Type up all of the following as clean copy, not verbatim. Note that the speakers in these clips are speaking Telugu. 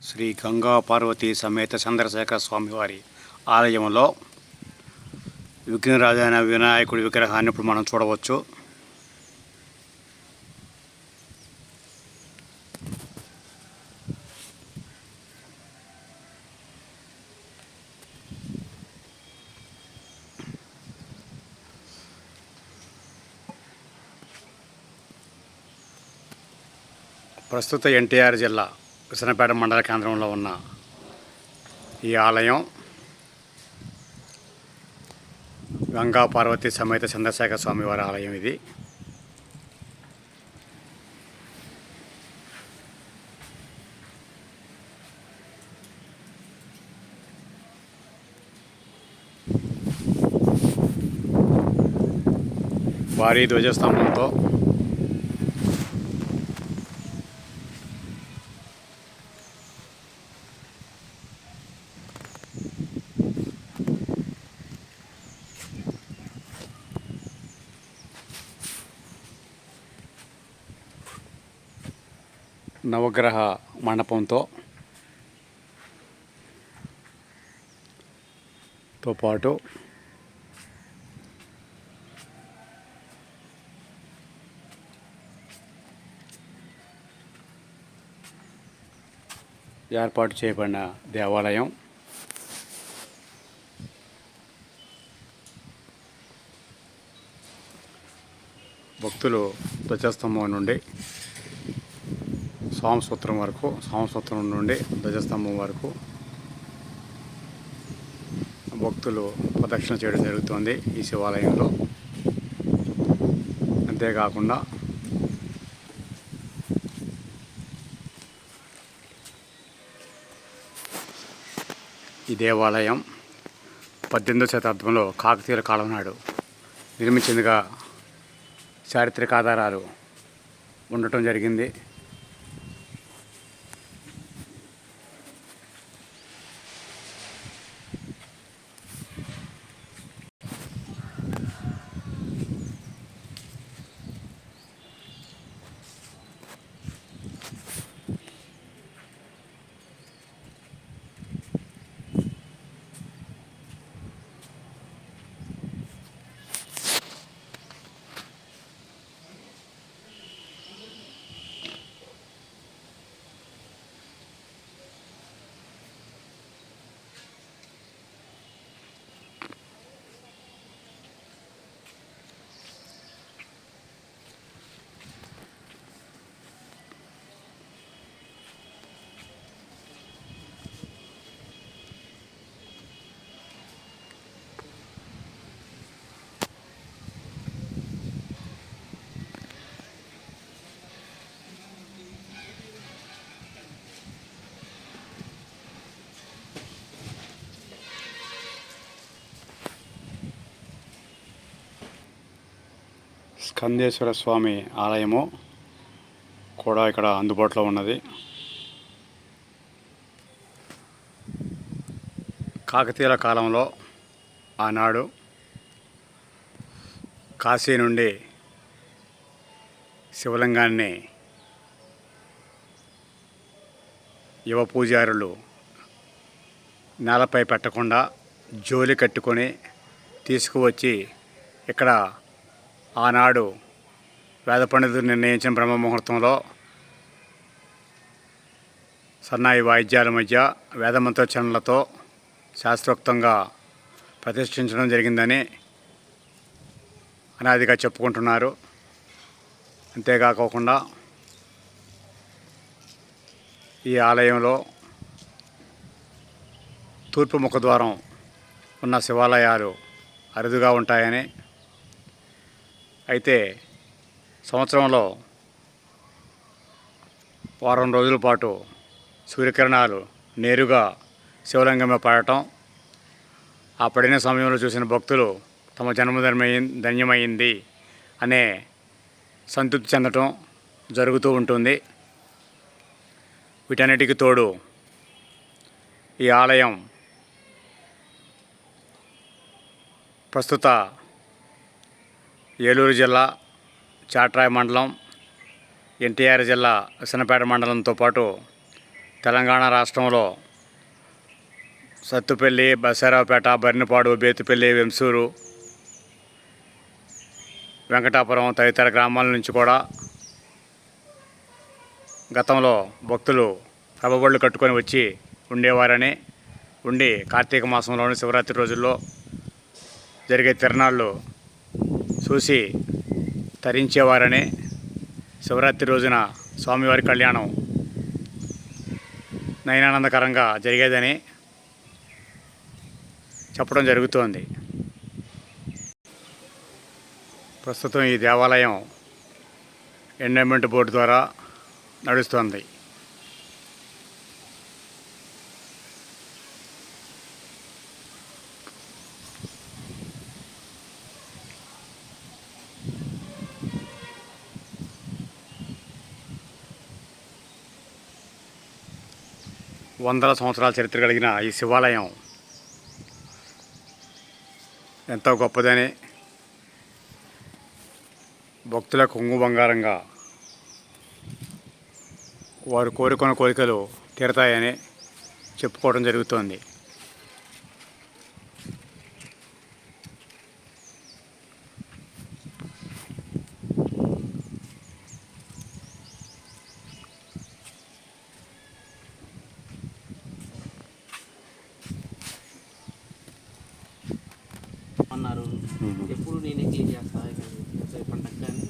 శ్రీ గంగా పార్వతీ సమేత చంద్రశేఖర స్వామివారి ఆలయంలో విఘ్నరాజైన వినాయకుడి విగ్రహాన్ని ఇప్పుడు మనం చూడవచ్చు. ప్రస్తుత ఎన్టీఆర్ జిల్లా విసనపేట మండల కేంద్రంలో ఉన్న ఈ ఆలయం గంగా పార్వతీ సమేత చంద్రశేఖర స్వామివారి ఆలయం. ఇది భారీ ధ్వజస్తంభంతో నవగ్రహ మండపంతో పాటు ఏర్పాటు చేయబడిన దేవాలయం. భక్తులు ధ్వజస్తంభం నుండి సోమసూత్రం వరకు, సోమసూత్రం నుండి ధ్వజస్తంభం వరకు భక్తులు ప్రదక్షిణ చేయడం జరుగుతుంది ఈ శివాలయంలో. అంతేకాకుండా ఈ దేవాలయం 18వ శతాబ్దంలో కాకతీయుల కాలం నాడు నిర్మించిందిగా చారిత్రక ఆధారాలు ఉండటం జరిగింది. స్కందేశ్వర స్వామి ఆలయము కూడా ఇక్కడ అందుబాటులో ఉన్నది. కాకతీయుల కాలంలో ఆనాడు కాశీ నుండి శివలింగాన్ని యువ పూజారులు నేలపై పెట్టకుండా జోలి కట్టుకొని తీసుకువచ్చి ఇక్కడ ఆనాడు వేద పండితులు నిర్ణయించిన బ్రహ్మముహూర్తంలో సన్నాయి వాయిద్యాల మధ్య వేదమంత్రోచ్చరణలతో శాస్త్రోక్తంగా ప్రతిష్ఠించడం జరిగిందని అనాదిగా చెప్పుకుంటున్నారు. అంతేకాకుండా ఈ ఆలయంలో తూర్పు ముఖద్వారం ఉన్న శివాలయాలు అరుదుగా ఉంటాయని, అయితే సంవత్సరంలో వారం రోజుల పాటు సూర్యకిరణాలు నేరుగా శివలింగంలో పడటం, ఆ పడిన సమయంలో చూసిన భక్తులు తమ ధన్యమైంది అనే సంతృప్తి చెందటం జరుగుతూ ఉంటుంది. వీటన్నిటికీ తోడు ఈ ఆలయం ప్రస్తుత ఏలూరు జిల్లా చాట్రాయి మండలం, ఎన్టీఆర్ జిల్లా విసనపేట మండలంతో పాటు తెలంగాణ రాష్ట్రంలో సత్తుపల్లి, బసారావుపేట, బర్నిపాడు, బేతుపల్లి, వెంసూరు, వెంకటాపురం తదితర గ్రామాల నుంచి కూడా గతంలో భక్తులు ప్రభబళ్ళు కట్టుకొని వచ్చి ఉండేవారని, ఉండి కార్తీక మాసంలోని శివరాత్రి రోజుల్లో జరిగే తిరణాళ్ళు చూసి తరించేవారని, శివరాత్రి రోజున స్వామివారి కళ్యాణం నయనానందకరంగా జరిగేదని చెప్పడం జరుగుతోంది. ప్రస్తుతం ఈ దేవాలయం ఎండోమెంట్ బోర్డు ద్వారా నడుస్తోంది. వందల సంవత్సరాల చరిత్ర కలిగిన ఈ శివాలయం ఎంతో గొప్పదని, భక్తుల కొంగు బంగారంగా వారు కోరుకున్న కోరికలు తీరతాయని చెప్పుకోవడం జరుగుతోంది. అన్నారు ఎప్పుడు నేనే క్లీన్ చేస్తా పంటకు కానీ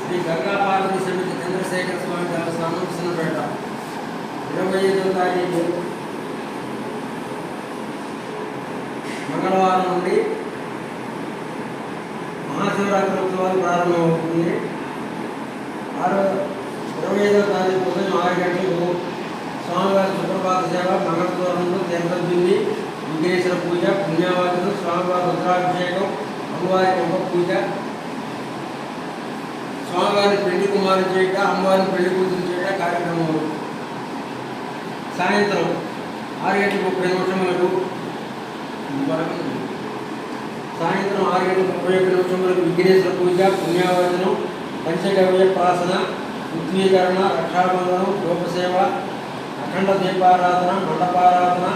శ్రీ గంగా పార్వతి సమితి చంద్రశేఖర స్వామి దేవస్థానం చిన్నపేట 25వ తారీఖు మంగళవారం నుండి మహాశివరాత్రి ఉత్సవాలు ప్రారంభమవుతుంది. 25వ తారీఖు ఉదయం 6 గంటలకు స్వామివారి సుప్రభాత సేవ, మంగళతోరణంలో తీర్థబింది, విఘ్నేశ్వర పూజ, పుణ్యావాచనం, స్వామివారి రుద్రాభిషేకం, అమ్మవారికి ఒక పూజ, స్వామివారిని పెళ్లి కుమారు చేయట, అమ్మవారిని పెళ్లి కూతురు చేయట కార్యక్రమం. సాయంత్రం 6:30 సాయంత్రం 6:31 విఘ్నేశ్వర పూజ, పుణ్యావచనం, పంచగవ్య ప్రాసన, ఉద్వీకరణ, రక్షాబంధనం, గోపసేవ, అఖండ దీపారాధన, మండపారాధన,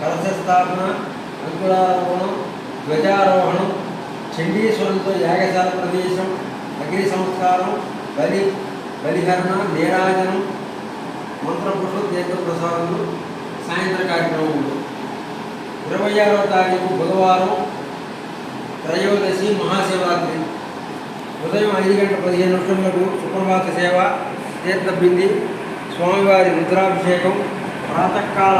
కలశస్థాపన, అంకురారోహణం, ధ్వజారోహణం, చండీశ్వరంతో యాగశాల ప్రదేశం, అగ్ని సంస్కారం, బలిహరణ, నీరాజనం, మంత్రపుష్ప తీర్థప్రసాదములు సాయంత్ర కార్యక్రమములు. 26వ తారీఖు బుధవారం త్రయోదశి మహాశివరాత్రి ఉదయం 5:15 సుప్రభాత సేవ, తీర్థబింది, స్వామివారి రుద్రాభిషేకం, ప్రాతకాల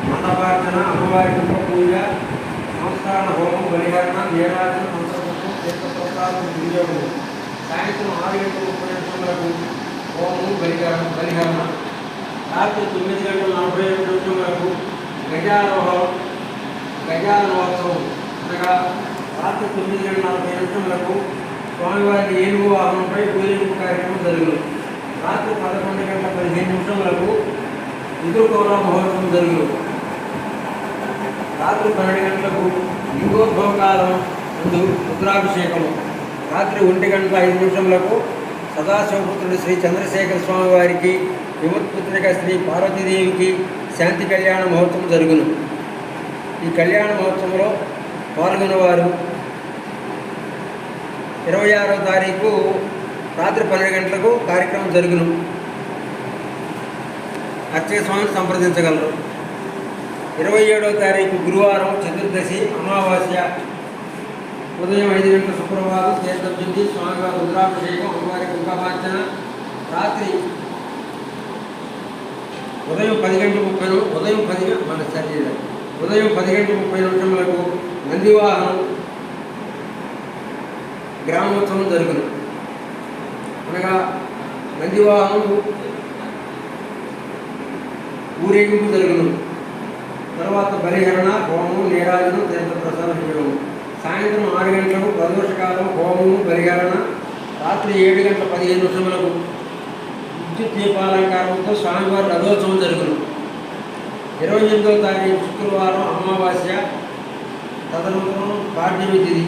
మండపార్చన, అమ్మవారి కుంభ పూజ, సంస్కార హోమం, బలిహరణ, నీరాజన, మంత్రపుష్పం, తీర్థప్రసాదం వినియోగం. సాయంత్రం 6:30 హోమం, బలిహరణ. రాత్రి 9:41 గజారోహోత్సవం అనగా రాత్రి 9:40 స్వామివారి ఏనుగు వాహనంపై ఊరేగింపు కార్యక్రమం జరుగును. రాత్రి 11:15 ఎదుర్కోవల మహోత్సవం జరుగును. రాత్రి 12 గంటలకు లింగోద్భవ కాలం ముందు రుద్రాభిషేకము. రాత్రి 1:05 సదాశివపుత్రుడు శ్రీ చంద్రశేఖర స్వామి వారికి, విముత్పుత్రిక శ్రీ పార్వతీదేవికి శాంతి కళ్యాణ మహోత్సవం జరుగును. ఈ కళ్యాణ మహోత్సవంలో పాల్గొన్నవారు 26వ తారీఖు రాత్రి 12 గంటలకు కార్యక్రమం జరుగును. అర్చక స్వామిని సంప్రదించగలరు. 27వ తారీఖు గురువారం చతుర్దశి అమావాస్య. ఉదయం 5 గంటల శుక్రవారం తీర్థశుద్ధి, స్వామివారి రుద్రాభిషేకం, అమ్మవారి కుంకుమార్చన. రాత్రి ఉదయం 10 గంటల 30 నందివాహనం గ్రామోత్సవం జరుగును. అనగా నందివాహనం ఊరేగింపు జరుగును. తర్వాత బలిహరణ, హోమం, నీరాజనం, తీర్థప్రసాద వినియోగం. సాయంత్రం 6 గంటలకు ప్రదోషకాలం, హోమము, బలిహరణ. రాత్రి 7:15 విద్యుత్ దీపాలంకారంతో స్వామివారి రథోత్సవం జరుగును. 28వ తారీఖు శుక్రవారం అమావాస్య. తదనంతరం పాడ్యమి తిథి.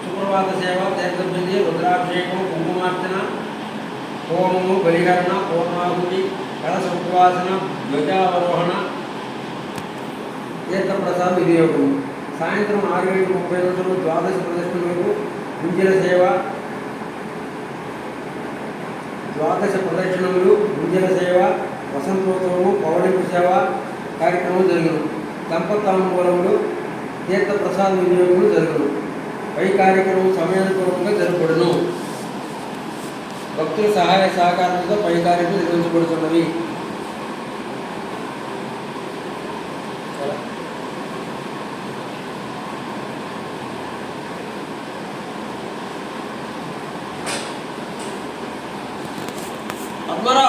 సుప్రభాత సేవ, తీర్థశుద్ధి, రుద్రాభిషేకం, కుంకుమార్చన, హోమము, బలిహరణ, పూర్ణాహుతి, కలశ ఉపవాసన, ధ్వజావరోహణ, తీర్థప్రసాద వినియోగం. సాయంత్రం 6:30 ద్వాదశ ప్రదక్షిణలకు గుంజల సేవ, గుంజల సేవ, వసంతోత్సవము, పౌర్ణమి సేవ కార్యక్రమం జరుగును. దంపతాంబూలములు, తీర్థప్రసాద వినియోగములు జరుగును. పై కార్యక్రమం సమయానుకూలంగా జరపబడును. భక్తుల సహాయ సహకారంతో పై కార్యక్రమం నిర్వహించబడుతున్నవి. పద్మరావు